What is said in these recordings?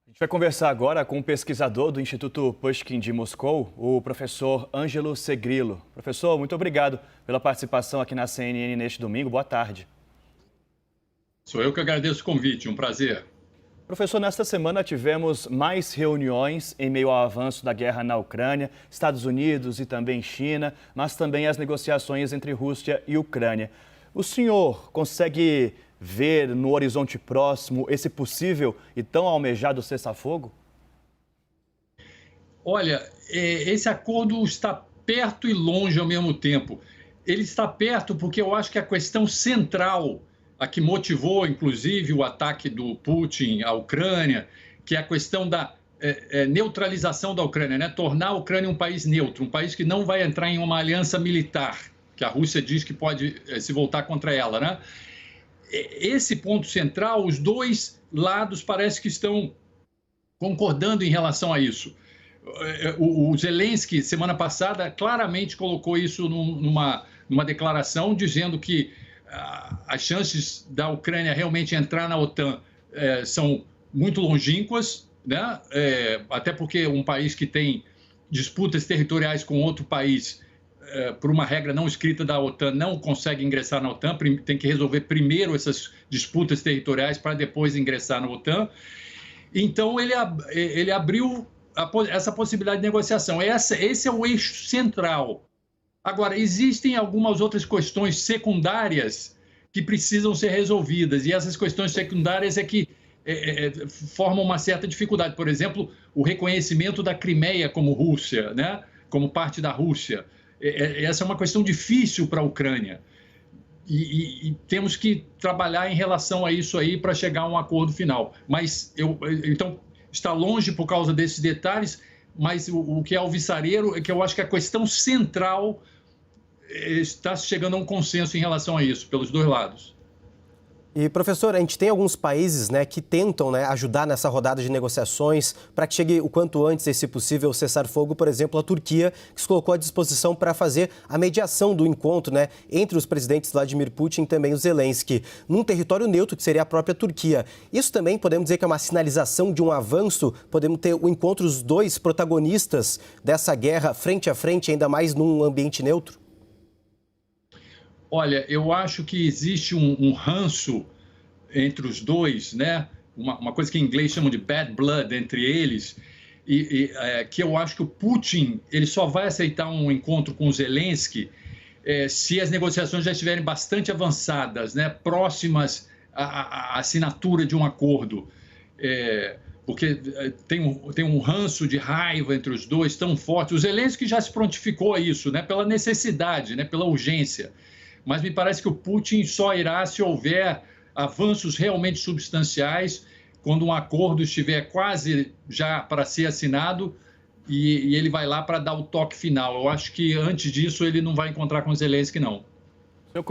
A gente vai conversar agora com o pesquisador do Instituto Pushkin de Moscou, o professor Ângelo Segrilo. Professor, muito obrigado pela participação aqui na CNN neste domingo. Boa tarde. Sou eu que agradeço o convite, um prazer. Professor, nesta semana tivemos mais reuniões em meio ao avanço da guerra na Ucrânia, Estados Unidos e também China, mas também as negociações entre Rússia e Ucrânia. O senhor consegue ver no horizonte próximo esse possível e tão almejado cessar-fogo? Olha, esse acordo está perto e longe ao mesmo tempo. Ele está perto porque eu acho que a questão central, a que motivou, inclusive, o ataque do Putin à Ucrânia, que é a questão da neutralização da Ucrânia, né? Tornar a Ucrânia um país neutro, um país que não vai entrar em uma aliança militar, que a Rússia diz que pode se voltar contra ela, né? Esse ponto central, os dois lados parece que estão concordando em relação a isso. O Zelensky, semana passada, claramente colocou isso numa declaração, dizendo que as chances da Ucrânia realmente entrar na OTAN são muito longínquas, né? Até porque um país que tem disputas territoriais com outro país, por uma regra não escrita da OTAN, não consegue ingressar na OTAN, tem que resolver primeiro essas disputas territoriais para depois ingressar na OTAN. Então, ele abriu essa possibilidade de negociação. Esse é o eixo central. Agora, existem algumas outras questões secundárias que precisam ser resolvidas, e essas questões secundárias é que formam uma certa dificuldade. Por exemplo, o reconhecimento da Crimeia como Rússia, né? Como parte da Rússia. Essa é uma questão difícil para a Ucrânia. E temos que trabalhar em relação a isso aí para chegar a um acordo final. Mas, então, está longe por causa desses detalhes, mas o que é alvissareiro é que eu acho que a questão central está chegando a um consenso em relação a isso, pelos dois lados. E, professor, a gente tem alguns países, né, que tentam, né, ajudar nessa rodada de negociações para que chegue o quanto antes esse possível cessar-fogo. Por exemplo, a Turquia, que se colocou à disposição para fazer a mediação do encontro, né, entre os presidentes Vladimir Putin e também o Zelensky, num território neutro, que seria a própria Turquia. Isso também podemos dizer que é uma sinalização de um avanço? Podemos ter o encontro dos dois protagonistas dessa guerra frente a frente, ainda mais num ambiente neutro? Olha, eu acho que existe um ranço entre os dois, né? Uma coisa que em inglês chamam de bad blood entre eles, que eu acho que o Putin ele só vai aceitar um encontro com o Zelensky se as negociações já estiverem bastante avançadas, né? Próximas à assinatura de um acordo. Porque tem um ranço de raiva entre os dois tão forte. O Zelensky já se prontificou a isso, né? Pela necessidade, né? Pela urgência. Mas me parece que o Putin só irá se houver avanços realmente substanciais, quando um acordo estiver quase já para ser assinado e ele vai lá para dar o toque final. Eu acho que antes disso ele não vai encontrar com Zelensky, não. O senhor,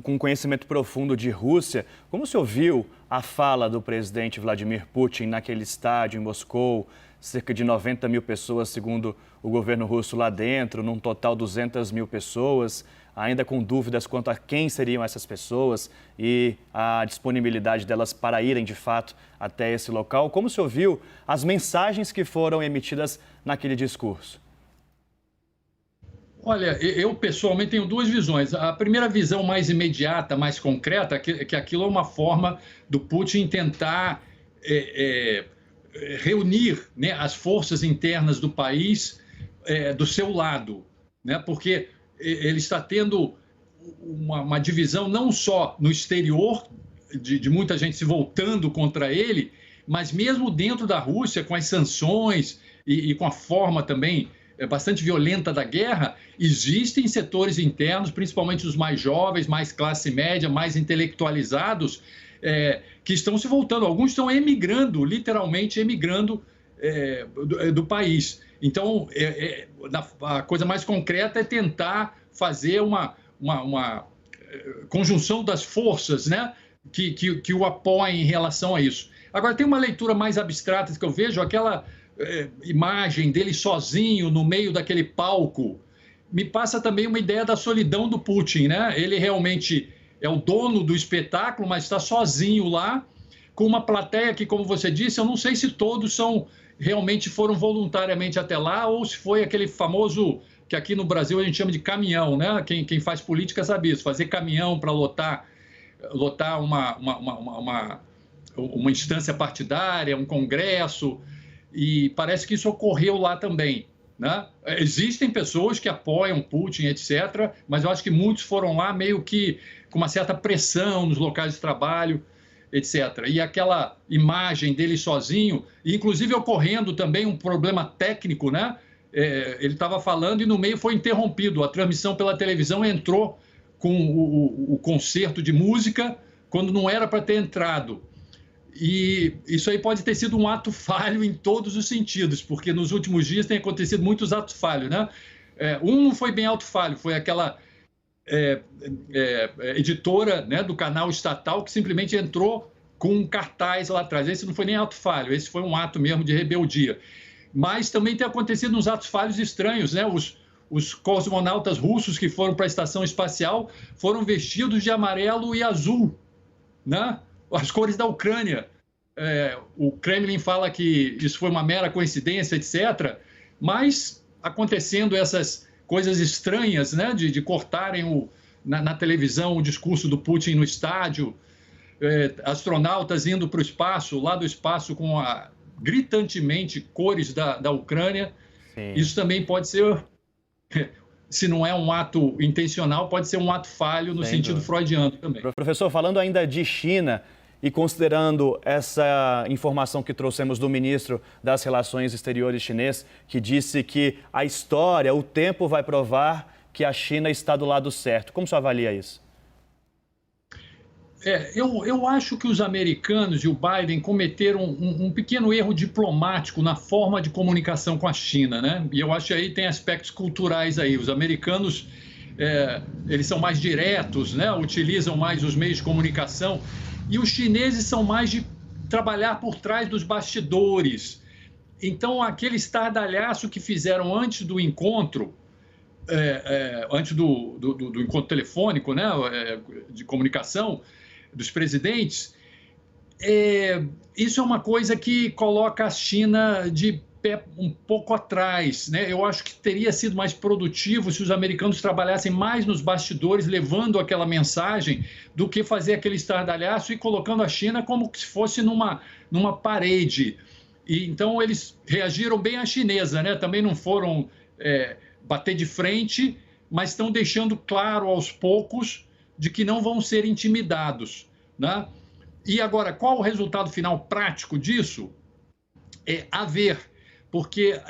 com conhecimento profundo de Rússia, como o senhor viu a fala do presidente Vladimir Putin naquele estádio em Moscou? Cerca de 90 mil pessoas, segundo o governo russo lá dentro, num total 200 mil pessoas, ainda com dúvidas quanto a quem seriam essas pessoas e a disponibilidade delas para irem, de fato, até esse local. Como o senhor viu as mensagens que foram emitidas naquele discurso? Olha, eu pessoalmente tenho duas visões. A primeira visão mais imediata, mais concreta, que aquilo é uma forma do Putin tentar reunir, né, as forças internas do país do seu lado, né? Porque ele está tendo uma divisão não só no exterior, de muita gente se voltando contra ele, mas mesmo dentro da Rússia, com as sanções e com a forma também bastante violenta da guerra, existem setores internos, principalmente os mais jovens, mais classe média, mais intelectualizados, que estão se voltando. Alguns estão emigrando, literalmente emigrando do país. Então, a coisa mais concreta é tentar fazer uma conjunção das forças, né, que o apoiem em relação a isso. Agora, tem uma leitura mais abstrata que eu vejo, aquela imagem dele sozinho no meio daquele palco, me passa também uma ideia da solidão do Putin, né? Ele realmente é o dono do espetáculo, mas está sozinho lá, com uma plateia que, como você disse, eu não sei se todos realmente foram voluntariamente até lá ou se foi aquele famoso que aqui no Brasil a gente chama de caminhão, né? Quem faz política sabe isso, fazer caminhão para lotar uma instância partidária, um congresso, e parece que isso ocorreu lá também, né? Existem pessoas que apoiam Putin, etc., mas eu acho que muitos foram lá meio que com uma certa pressão nos locais de trabalho, etc. E aquela imagem dele sozinho, inclusive ocorrendo também um problema técnico, né? Ele estava falando e no meio foi interrompido. A transmissão pela televisão entrou com o concerto de música quando não era para ter entrado. E isso aí pode ter sido um ato falho em todos os sentidos, porque nos últimos dias tem acontecido muitos atos falhos, né? Um não foi bem ato falho, foi aquela editora, né, do canal estatal que simplesmente entrou com um cartaz lá atrás. Esse não foi nem ato falho, esse foi um ato mesmo de rebeldia. Mas também tem acontecido uns atos falhos estranhos, né? Os cosmonautas russos que foram para a estação espacial foram vestidos de amarelo e azul, né? As cores da Ucrânia. O Kremlin fala que isso foi uma mera coincidência, etc. Mas acontecendo essas coisas estranhas, né? De cortarem na televisão o discurso do Putin no estádio, astronautas indo para o espaço, lá do espaço com gritantemente cores da Ucrânia. Sim. Isso também pode ser, se não é um ato intencional, pode ser um ato falho no sentido freudiano também. Professor, falando ainda de China e considerando essa informação que trouxemos do ministro das Relações Exteriores chinês, que disse que a história, o tempo vai provar que a China está do lado certo. Como você avalia isso? Eu acho que os americanos e o Biden cometeram um pequeno erro diplomático na forma de comunicação com a China, né? E eu acho que aí tem aspectos culturais aí. Os americanos, eles são mais diretos, né? Utilizam mais os meios de comunicação. E os chineses são mais de trabalhar por trás dos bastidores. Então, aquele estardalhaço que fizeram antes do encontro, antes do encontro telefônico, né? De comunicação dos presidentes, isso é uma coisa que coloca a China de pé um pouco atrás, né? Eu acho que teria sido mais produtivo se os americanos trabalhassem mais nos bastidores, levando aquela mensagem, do que fazer aquele estardalhaço e colocando a China como se fosse numa parede. E então eles reagiram bem à chinesa, né? Também não foram bater de frente, mas estão deixando claro aos poucos de que não vão ser intimidados, né? E agora, qual o resultado final prático disso? A ver, porque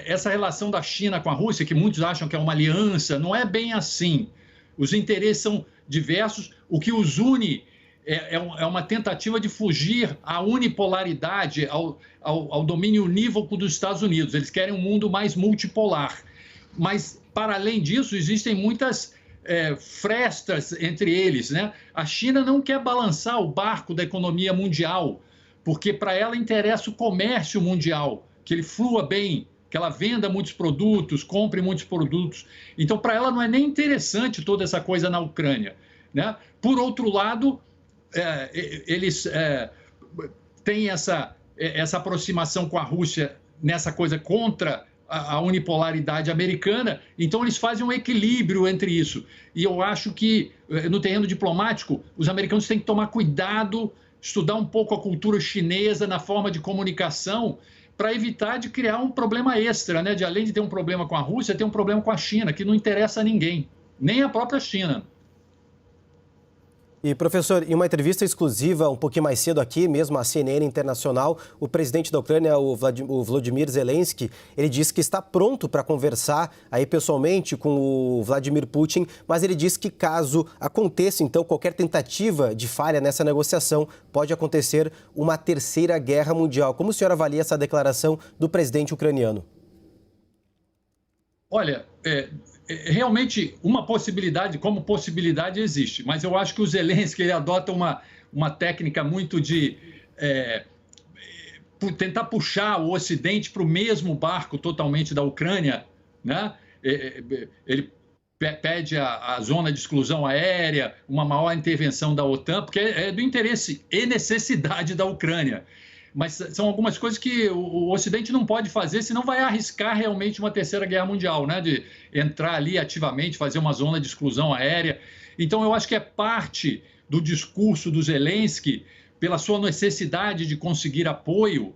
essa relação da China com a Rússia, que muitos acham que é uma aliança, não é bem assim. Os interesses são diversos, o que os une é uma tentativa de fugir à unipolaridade, ao domínio unívoco dos Estados Unidos. Eles querem um mundo mais multipolar. Mas, para além disso, existem muitas frestas entre eles, né? A China não quer balançar o barco da economia mundial, porque para ela interessa o comércio mundial, que ele flua bem, que ela venda muitos produtos, compre muitos produtos. Então, para ela não é nem interessante toda essa coisa na Ucrânia, né? Por outro lado, eles têm essa aproximação com a Rússia nessa coisa contra a unipolaridade americana, então eles fazem um equilíbrio entre isso. E eu acho que, no terreno diplomático, os americanos têm que tomar cuidado, estudar um pouco a cultura chinesa na forma de comunicação, para evitar de criar um problema extra, né? De além de ter um problema com a Rússia, ter um problema com a China, que não interessa a ninguém, nem a própria China. E, professor, em uma entrevista exclusiva, um pouquinho mais cedo aqui, mesmo a CNN Internacional, o presidente da Ucrânia, o Volodymyr Zelensky, ele disse que está pronto para conversar aí pessoalmente com o Vladimir Putin, mas ele disse que caso aconteça, então, qualquer tentativa de falha nessa negociação, pode acontecer uma terceira guerra mundial. Como o senhor avalia essa declaração do presidente ucraniano? Olha, realmente uma possibilidade, como possibilidade existe, mas eu acho que o Zelensky ele adota uma técnica muito de tentar puxar o Ocidente para o mesmo barco totalmente da Ucrânia, né? Ele pede a zona de exclusão aérea, uma maior intervenção da OTAN, porque é do interesse e necessidade da Ucrânia. Mas são algumas coisas que o Ocidente não pode fazer, senão vai arriscar realmente uma terceira guerra mundial, né? De entrar ali ativamente, fazer uma zona de exclusão aérea. Então, eu acho que é parte do discurso do Zelensky, pela sua necessidade de conseguir apoio,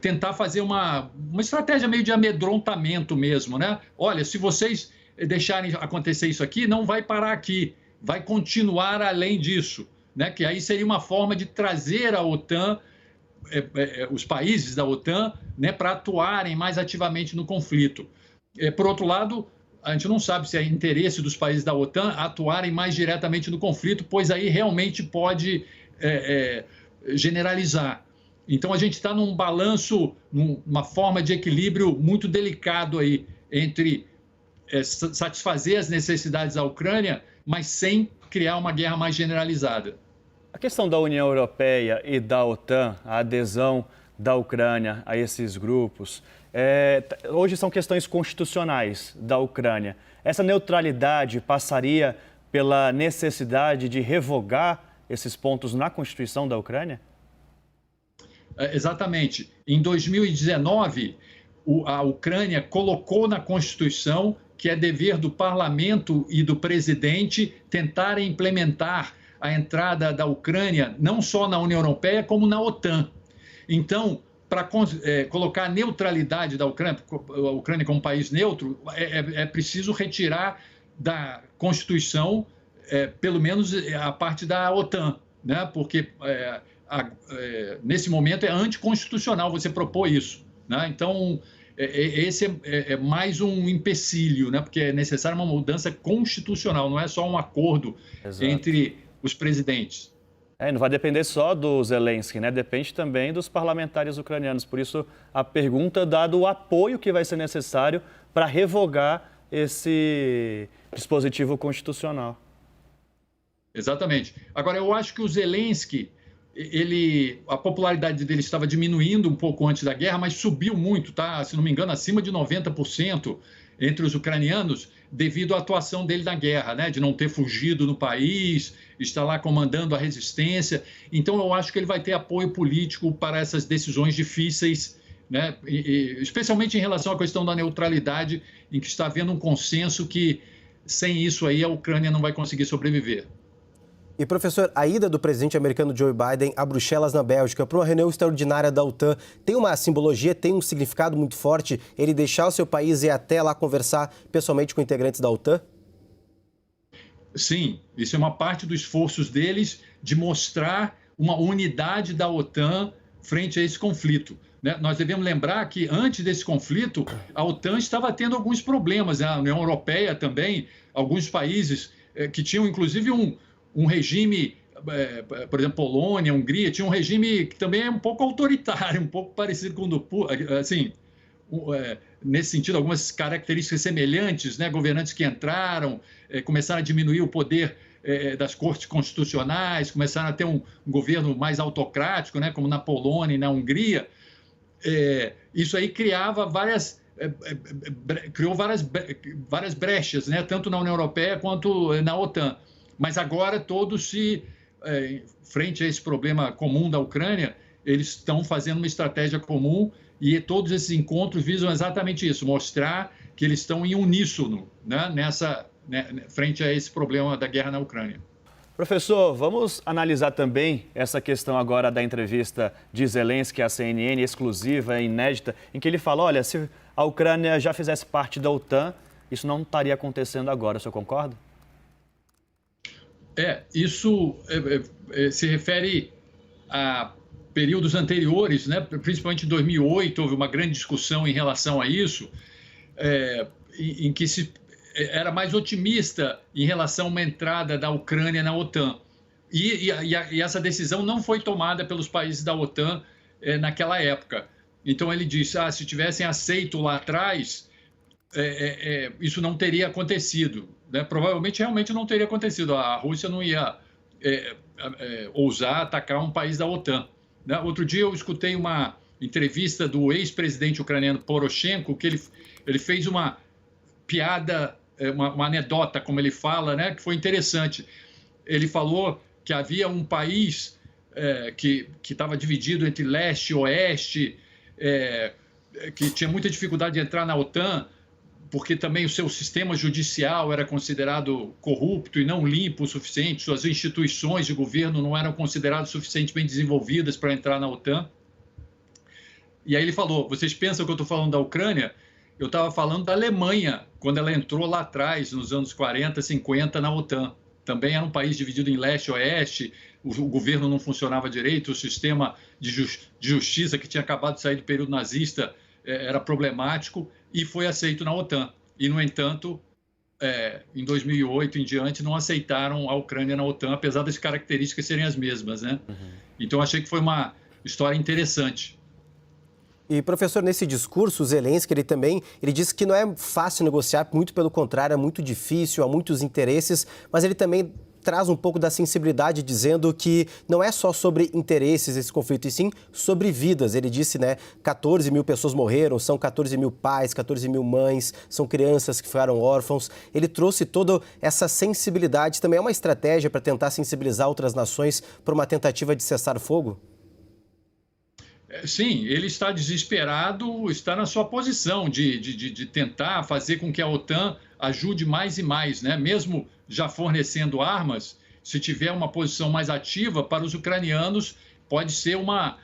tentar fazer uma estratégia meio de amedrontamento mesmo, né? Olha, se vocês deixarem acontecer isso aqui, não vai parar aqui, vai continuar além disso, né? Que aí seria uma forma de trazer a OTAN, os países da OTAN, né, para atuarem mais ativamente no conflito. Por outro lado, a gente não sabe se é interesse dos países da OTAN atuarem mais diretamente no conflito, pois aí realmente pode generalizar. Então, a gente está num balanço, numa forma de equilíbrio muito delicado aí entre satisfazer as necessidades da Ucrânia, mas sem criar uma guerra mais generalizada. A questão da União Europeia e da OTAN, a adesão da Ucrânia a esses grupos, hoje são questões constitucionais da Ucrânia. Essa neutralidade passaria pela necessidade de revogar esses pontos na Constituição da Ucrânia? Exatamente. Em 2019, a Ucrânia colocou na Constituição que é dever do parlamento e do presidente tentarem implementar a entrada da Ucrânia não só na União Europeia, como na OTAN. Então, para colocar a neutralidade da Ucrânia, a Ucrânia como país neutro, é preciso retirar da Constituição, pelo menos a parte da OTAN, né? Porque nesse momento é anticonstitucional você propor isso, né? Então, esse é mais um empecilho, né? Porque é necessária uma mudança constitucional, não é só um acordo entre os presidentes. Não vai depender só do Zelensky, né? Depende também dos parlamentares ucranianos. Por isso, a pergunta, dado o apoio que vai ser necessário para revogar esse dispositivo constitucional. Exatamente. Agora, eu acho que o Zelensky, a popularidade dele estava diminuindo um pouco antes da guerra, mas subiu muito, tá? Se não me engano, acima de 90% entre os ucranianos, devido à atuação dele na guerra, né? De não ter fugido no país, estar lá comandando a resistência. Então, eu acho que ele vai ter apoio político para essas decisões difíceis, né? Especialmente em relação à questão da neutralidade, em que está havendo um consenso que, sem isso aí, a Ucrânia não vai conseguir sobreviver. E, professor, a ida do presidente americano Joe Biden a Bruxelas, na Bélgica, para uma reunião extraordinária da OTAN, tem uma simbologia, tem um significado muito forte, ele deixar o seu país e ir até lá conversar pessoalmente com integrantes da OTAN? Sim, isso é uma parte dos esforços deles de mostrar uma unidade da OTAN frente a esse conflito, né? Nós devemos lembrar que, antes desse conflito, a OTAN estava tendo alguns problemas, né? A União Europeia também, alguns países que tinham, inclusive, um regime, por exemplo, Polônia, Hungria, tinha um regime que também é um pouco autoritário, um pouco parecido com o do Putin, assim, nesse sentido, algumas características semelhantes, né? Governantes que entraram, começaram a diminuir o poder das cortes constitucionais, começaram a ter um governo mais autocrático, né? Como na Polônia e na Hungria. Isso aí criava criou várias brechas, né? Tanto na União Europeia quanto na OTAN. Mas agora todos frente a esse problema comum da Ucrânia, eles estão fazendo uma estratégia comum e todos esses encontros visam exatamente isso, mostrar que eles estão em uníssono, né, frente a esse problema da guerra na Ucrânia. Professor, vamos analisar também essa questão agora da entrevista de Zelensky à CNN, exclusiva, inédita, em que ele fala, olha, se a Ucrânia já fizesse parte da OTAN, isso não estaria acontecendo agora, o senhor concorda? Isso se refere a períodos anteriores, né? Principalmente em 2008, houve uma grande discussão em relação a isso, em que se era mais otimista em relação a uma entrada da Ucrânia na OTAN. E essa decisão não foi tomada pelos países da OTAN naquela época. Então ele disse, se tivessem aceito lá atrás, isso não teria acontecido, né? Provavelmente realmente não teria acontecido. A Rússia não ia ousar atacar um país da OTAN, né? Outro dia eu escutei uma entrevista do ex-presidente ucraniano Poroshenko, que ele fez uma piada uma anedota, como ele fala, né, que foi interessante. Ele falou que havia um país que estava dividido entre leste e oeste, que tinha muita dificuldade de entrar na OTAN, porque também o seu sistema judicial era considerado corrupto e não limpo o suficiente, suas instituições de governo não eram consideradas suficientemente desenvolvidas para entrar na OTAN. E aí ele falou, vocês pensam que eu estou falando da Ucrânia? Eu estava falando da Alemanha, quando ela entrou lá atrás, nos anos 40, 50, na OTAN. Também era um país dividido em leste e oeste, o governo não funcionava direito, o sistema de justiça que tinha acabado de sair do período nazista era problemático e foi aceito na OTAN. E, no entanto, em 2008 em diante, não aceitaram a Ucrânia na OTAN, apesar das características serem as mesmas, né? Então, achei que foi uma história interessante. E, professor, nesse discurso, o Zelensky, ele disse que não é fácil negociar, muito pelo contrário, é muito difícil, há muitos interesses, mas ele também traz um pouco da sensibilidade, dizendo que não é só sobre interesses esse conflito, e sim sobre vidas. Ele disse, 14 mil pessoas morreram, são 14 mil pais, 14 mil mães, são crianças que ficaram órfãos. Ele trouxe toda essa sensibilidade, também é uma estratégia para tentar sensibilizar outras nações para uma tentativa de cessar fogo? Sim, ele está desesperado, está na sua posição de tentar fazer com que a OTAN ajude mais e mais, né? Mesmo já fornecendo armas, se tiver uma posição mais ativa para os ucranianos, pode ser uma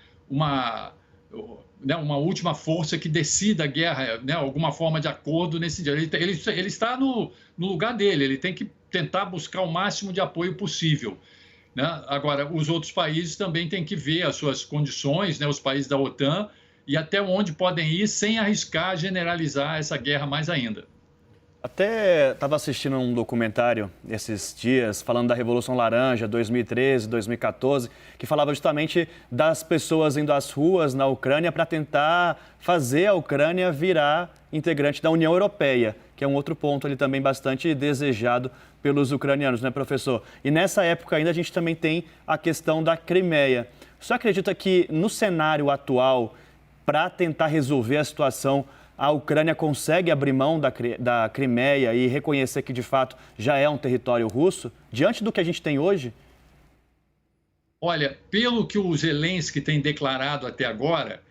última força que decida a guerra, né? Alguma forma de acordo nesse dia. Ele está no lugar dele, ele tem que tentar buscar o máximo de apoio possível. Né? Agora, os outros países também têm que ver as suas condições, né? Os países da OTAN, e até onde podem ir sem arriscar generalizar essa guerra mais ainda. Até estava assistindo um documentário esses dias falando da Revolução Laranja, 2013, 2014, que falava justamente das pessoas indo às ruas na Ucrânia para tentar fazer a Ucrânia virar integrante da União Europeia, que é um outro ponto ali também bastante desejado pelos ucranianos, né, professor? E nessa época ainda a gente também tem a questão da Crimeia. O senhor acredita que no cenário atual, para tentar resolver a situação, a Ucrânia consegue abrir mão da Crimeia e reconhecer que, de fato, já é um território russo, diante do que a gente tem hoje? Olha, pelo que o Zelensky tem declarado até agora,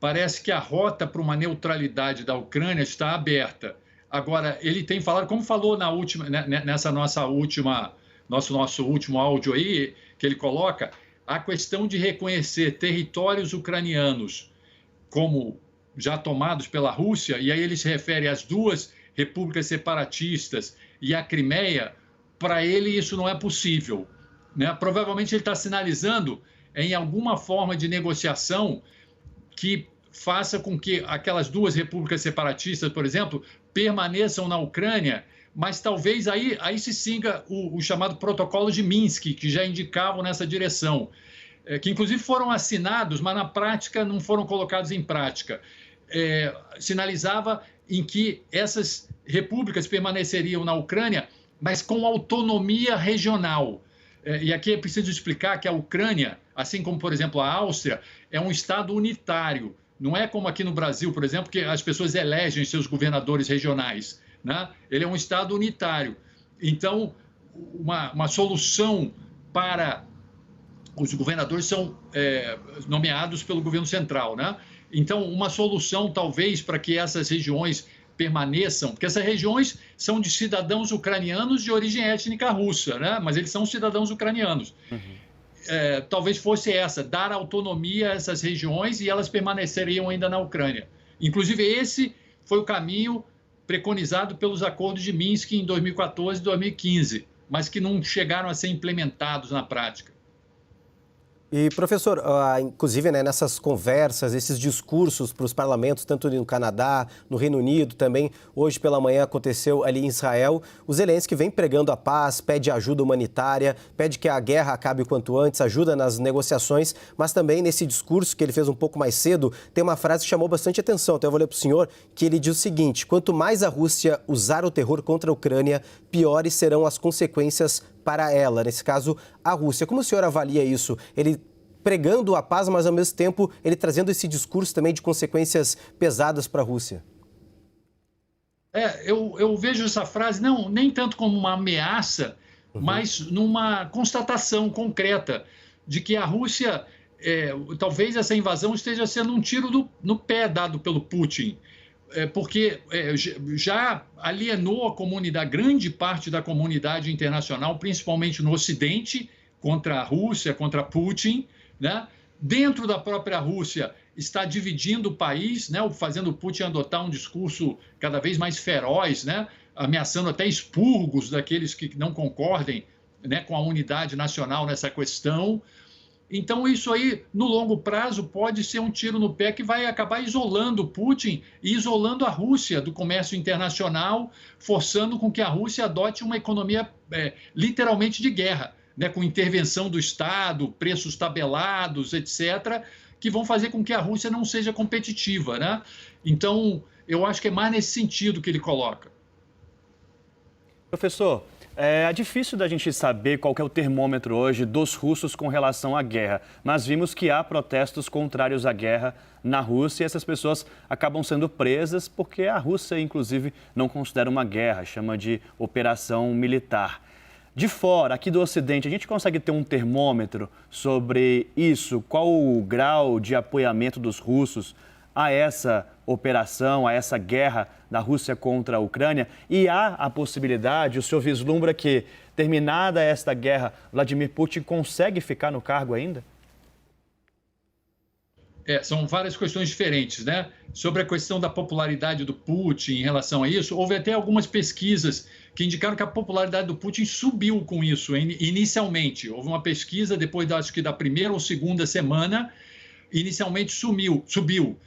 parece que a rota para uma neutralidade da Ucrânia está aberta. Agora, ele tem falado, como falou nessa nosso último áudio aí, que ele coloca, a questão de reconhecer territórios ucranianos como já tomados pela Rússia, e aí ele se refere às duas repúblicas separatistas e à Crimeia, para ele isso não é possível, né? Provavelmente ele está sinalizando em alguma forma de negociação que faça com que aquelas duas repúblicas separatistas, por exemplo, permaneçam na Ucrânia, mas talvez aí se siga o chamado protocolo de Minsk, que já indicavam nessa direção, que inclusive foram assinados, mas na prática não foram colocados em prática. Sinalizava em que essas repúblicas permaneceriam na Ucrânia, mas com autonomia regional. E aqui é preciso explicar que a Ucrânia, assim como, por exemplo, a Áustria, é um estado unitário. Não é como aqui no Brasil, por exemplo, que as pessoas elegem seus governadores regionais, né? Ele é um estado unitário. Então, uma solução para os governadores são nomeados pelo governo central, né? Então, uma solução, talvez, para que essas regiões permaneçam, porque essas regiões são de cidadãos ucranianos de origem étnica russa, né? Mas eles são cidadãos ucranianos. Talvez fosse dar autonomia a essas regiões e elas permaneceriam ainda na Ucrânia. Inclusive, esse foi o caminho preconizado pelos acordos de Minsk em 2014 e 2015, mas que não chegaram a ser implementados na prática. E, professor, inclusive nessas conversas, esses discursos para os parlamentos, tanto no Canadá, no Reino Unido, também hoje pela manhã aconteceu ali em Israel, o Zelensky vem pregando a paz, pede ajuda humanitária, pede que a guerra acabe o quanto antes, ajuda nas negociações, mas também nesse discurso que ele fez um pouco mais cedo, tem uma frase que chamou bastante atenção, então eu vou ler para o senhor, que ele diz o seguinte: quanto mais a Rússia usar o terror contra a Ucrânia, piores serão as consequências para ela, nesse caso, a Rússia. Como o senhor avalia isso? Ele pregando a paz, mas ao mesmo tempo ele trazendo esse discurso também de consequências pesadas para a Rússia. Eu vejo essa frase nem tanto como uma ameaça, mas numa constatação concreta de que a Rússia, talvez essa invasão esteja sendo um tiro no pé dado pelo Putin, porque já alienou a comunidade, grande parte da comunidade internacional, principalmente no Ocidente, contra a Rússia, contra Putin, né? Dentro da própria Rússia, está dividindo o país, né? Fazendo o Putin adotar um discurso cada vez mais feroz, né? Ameaçando até expurgos daqueles que não concordem, né, com a unidade nacional nessa questão. Então, isso aí, no longo prazo, pode ser um tiro no pé que vai acabar isolando Putin e isolando a Rússia do comércio internacional, forçando com que a Rússia adote uma economia literalmente de guerra, né, com intervenção do Estado, preços tabelados, etc., que vão fazer com que a Rússia não seja competitiva, né? Então, eu acho que é mais nesse sentido que ele coloca. Professor, é difícil da gente saber qual que é o termômetro hoje dos russos com relação à guerra, mas vimos que há protestos contrários à guerra na Rússia e essas pessoas acabam sendo presas porque a Rússia, inclusive, não considera uma guerra, chama de operação militar. De fora, aqui do Ocidente, a gente consegue ter um termômetro sobre isso? Qual o grau de apoiamento dos russos a essa operação, a essa guerra da Rússia contra a Ucrânia? E há a possibilidade, o senhor vislumbra que, terminada esta guerra, Vladimir Putin consegue ficar no cargo ainda? São várias questões diferentes, né? Sobre a questão da popularidade do Putin em relação a isso, houve até algumas pesquisas que indicaram que a popularidade do Putin subiu com isso, inicialmente. Houve uma pesquisa, depois acho que da primeira ou segunda semana, inicialmente subiu.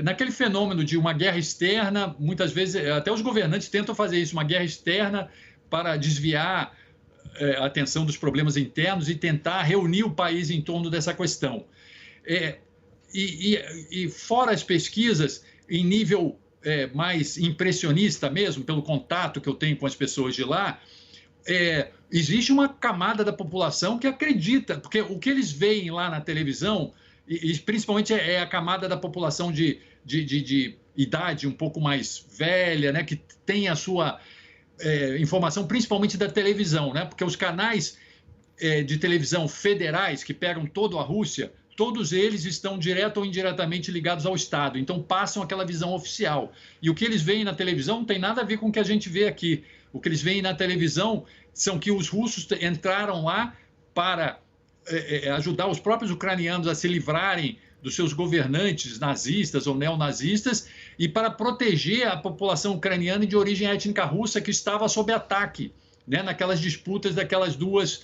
Naquele fenômeno de uma guerra externa, muitas vezes, até os governantes tentam fazer isso, uma guerra externa para desviar a atenção dos problemas internos e tentar reunir o país em torno dessa questão. E fora as pesquisas, em nível mais impressionista mesmo, pelo contato que eu tenho com as pessoas de lá, existe uma camada da população que acredita, porque o que eles veem lá na televisão, e principalmente a camada da população de idade um pouco mais velha, né, que tem a sua informação principalmente da televisão, né, porque os canais de televisão federais que pegam toda a Rússia, todos eles estão direto ou indiretamente ligados ao Estado, então passam aquela visão oficial. E o que eles veem na televisão não tem nada a ver com o que a gente vê aqui. O que eles veem na televisão são que os russos entraram lá para ajudar os próprios ucranianos a se livrarem dos seus governantes nazistas ou neonazistas e para proteger a população ucraniana de origem étnica russa que estava sob ataque, né, naquelas disputas daquelas duas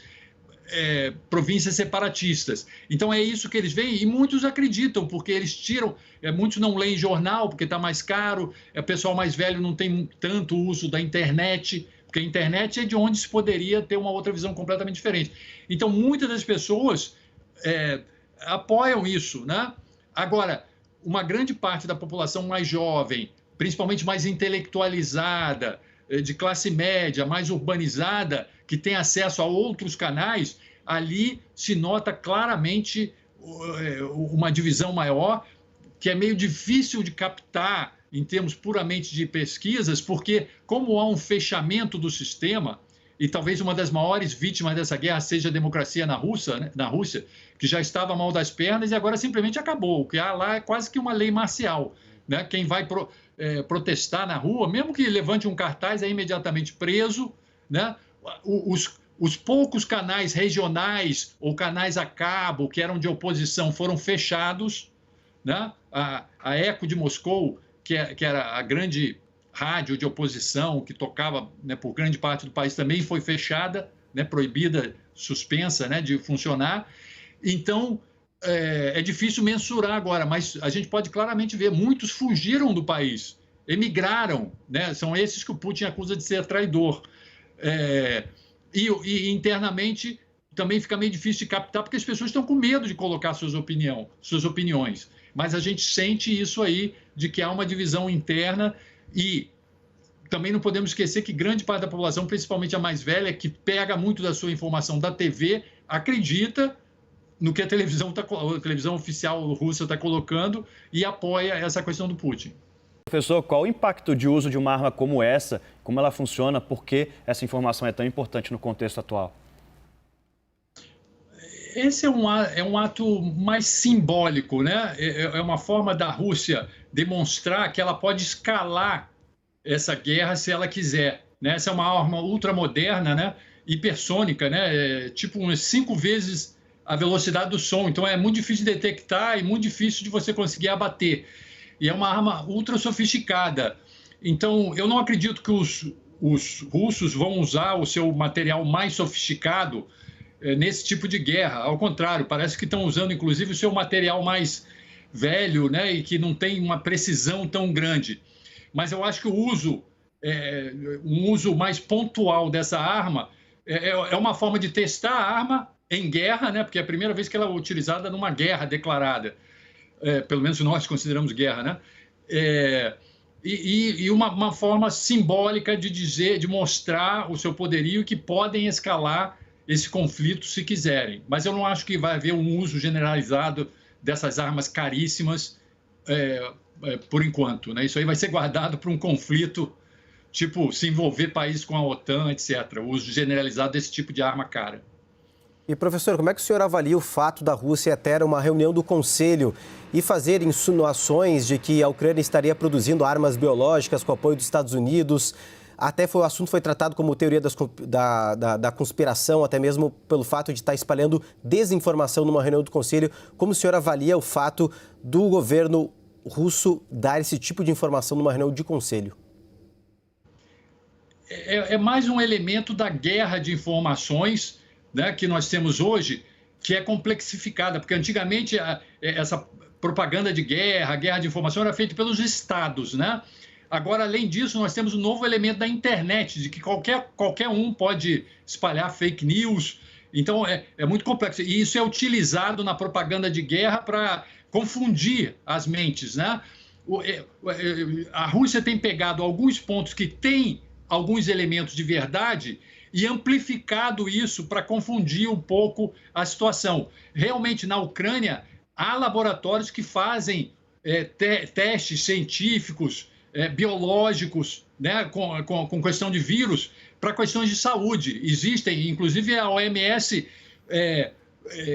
províncias separatistas. Então é isso que eles veem e muitos acreditam, porque eles tiram, muitos não leem jornal porque está mais caro, o pessoal mais velho não tem tanto uso da internet, porque a internet é de onde se poderia ter uma outra visão completamente diferente. Então muitas das pessoas apoiam isso, né? Agora, uma grande parte da população mais jovem, principalmente mais intelectualizada, de classe média, mais urbanizada, que tem acesso a outros canais, ali se nota claramente uma divisão maior, que é meio difícil de captar em termos puramente de pesquisas, porque como há um fechamento do sistema, e talvez uma das maiores vítimas dessa guerra seja a democracia na Rússia, que já estava mal das pernas e agora simplesmente acabou. O que há lá é quase que uma lei marcial, né? Quem vai protestar na rua, mesmo que levante um cartaz, é imediatamente preso, né? Os poucos canais regionais ou canais a cabo que eram de oposição foram fechados, né? A Eco de Moscou, que era a grande rádio de oposição que tocava, né, por grande parte do país, também foi fechada, né, proibida, suspensa, né, de funcionar. Então, é difícil mensurar agora, mas a gente pode claramente ver, muitos fugiram do país, emigraram, né, são esses que o Putin acusa de ser traidor. E internamente também fica meio difícil de captar, porque as pessoas estão com medo de colocar suas opiniões. Mas a gente sente isso aí, de que há uma divisão interna e também não podemos esquecer que grande parte da população, principalmente a mais velha, que pega muito da sua informação da TV, acredita no que a televisão oficial russa está colocando e apoia essa questão do Putin. Professor, qual o impacto de uso de uma arma como essa? Como ela funciona? Por que essa informação é tão importante no contexto atual? Esse é um ato mais simbólico, né? É uma forma da Rússia demonstrar que ela pode escalar essa guerra se ela quiser, né? Essa é uma arma ultramoderna, né? Hipersônica, né? Tipo umas 5 vezes a velocidade do som. Então é muito difícil de detectar e muito difícil de você conseguir abater. E é uma arma ultra sofisticada. Então eu não acredito que os russos vão usar o seu material mais sofisticado nesse tipo de guerra. Ao contrário, parece que estão usando, inclusive, o seu material mais velho, né, e que não tem uma precisão tão grande. Mas eu acho que um uso mais pontual dessa arma é uma forma de testar a arma em guerra, né, porque é a primeira vez que ela é utilizada numa guerra declarada. Pelo menos nós consideramos guerra, né? E uma forma simbólica de dizer, de mostrar o seu poderio, que podem escalar esse conflito se quiserem. Mas eu não acho que vai haver um uso generalizado dessas armas caríssimas por enquanto, né? Isso aí vai ser guardado para um conflito, tipo, se envolver países com a OTAN, etc. O uso generalizado desse tipo de arma cara. E, professor, como é que o senhor avalia o fato da Rússia ter uma reunião do Conselho e fazer insinuações de que a Ucrânia estaria produzindo armas biológicas com apoio dos Estados Unidos? Até o assunto foi tratado como teoria da conspiração, até mesmo pelo fato de estar espalhando desinformação numa reunião do Conselho. Como o senhor avalia o fato do governo russo dar esse tipo de informação numa reunião de Conselho? É mais um elemento da guerra de informações, né, que nós temos hoje, que é complexificada, porque antigamente essa propaganda de guerra, a guerra de informação era feita pelos estados, né? Agora, além disso, nós temos um novo elemento da internet, de que qualquer um pode espalhar fake news. Então, é muito complexo. E isso é utilizado na propaganda de guerra para confundir as mentes, né? A Rússia tem pegado alguns pontos que têm alguns elementos de verdade e amplificado isso para confundir um pouco a situação. Realmente, na Ucrânia, há laboratórios que fazem testes científicos, biológicos, né, com questão de vírus, para questões de saúde. Existem, inclusive a OMS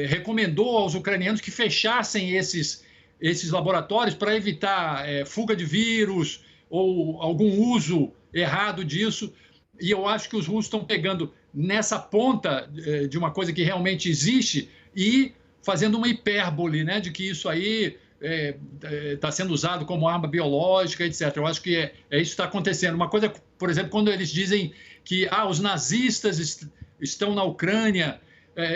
recomendou aos ucranianos que fechassem esses laboratórios para evitar fuga de vírus ou algum uso errado disso. E eu acho que os russos estão pegando nessa ponta de uma coisa que realmente existe e fazendo uma hipérbole, né, de que isso aí está sendo usado como arma biológica, etc. Eu acho que isso que está acontecendo. Uma coisa, por exemplo, quando eles dizem que os nazistas estão na Ucrânia,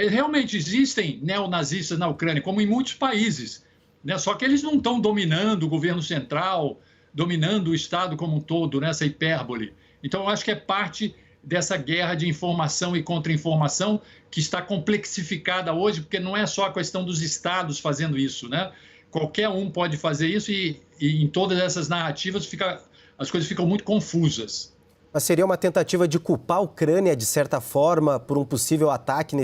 realmente existem neonazistas na Ucrânia, como em muitos países, né? Só que eles não estão dominando o governo central, dominando o Estado como um todo, nessa hipérbole. Então, eu acho que é parte dessa guerra de informação e contra-informação que está complexificada hoje, porque não é só a questão dos estados fazendo isso, né? Qualquer um pode fazer isso e em todas essas narrativas as coisas ficam muito confusas. Mas seria uma tentativa de culpar a Ucrânia, de certa forma, por um possível ataque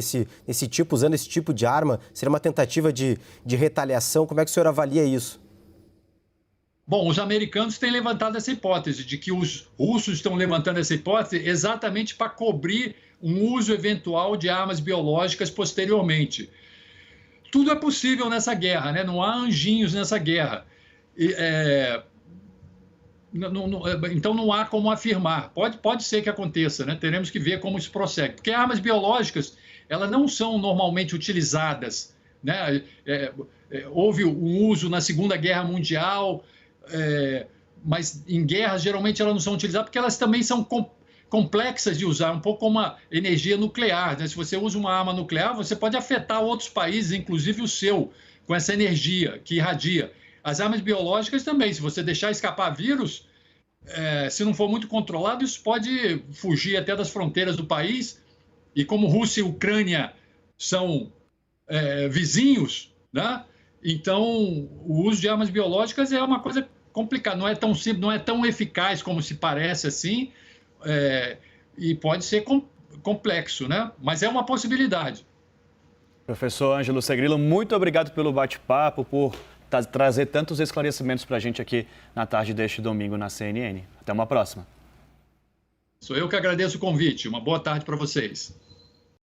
usando esse tipo de arma? Seria uma tentativa de retaliação? Como é que o senhor avalia isso? Bom, os americanos têm levantado essa hipótese de que os russos estão levantando essa hipótese exatamente para cobrir um uso eventual de armas biológicas posteriormente. Tudo é possível nessa guerra, né? Não há anjinhos nessa guerra. Então não há como afirmar. Pode ser que aconteça, né? Teremos que ver como isso prossegue. Porque armas biológicas, elas não são normalmente utilizadas, né? Houve um uso na Segunda Guerra Mundial, mas em guerras geralmente elas não são utilizadas porque elas também são complexas de usar, um pouco como a energia nuclear, né? Se você usa uma arma nuclear, você pode afetar outros países, inclusive o seu, com essa energia que irradia. As armas biológicas também, se você deixar escapar vírus, se não for muito controlado, isso pode fugir até das fronteiras do país. E como Rússia e Ucrânia são vizinhos, né? Então o uso de armas biológicas é uma coisa complicada, não é tão simples, não é tão eficaz como se parece assim, e pode ser complexo, né? Mas é uma possibilidade. Professor Ângelo Segrilo, muito obrigado pelo bate-papo, por trazer tantos esclarecimentos para a gente aqui na tarde deste domingo na CNN. Até uma próxima. Sou eu que agradeço o convite. Uma boa tarde para vocês.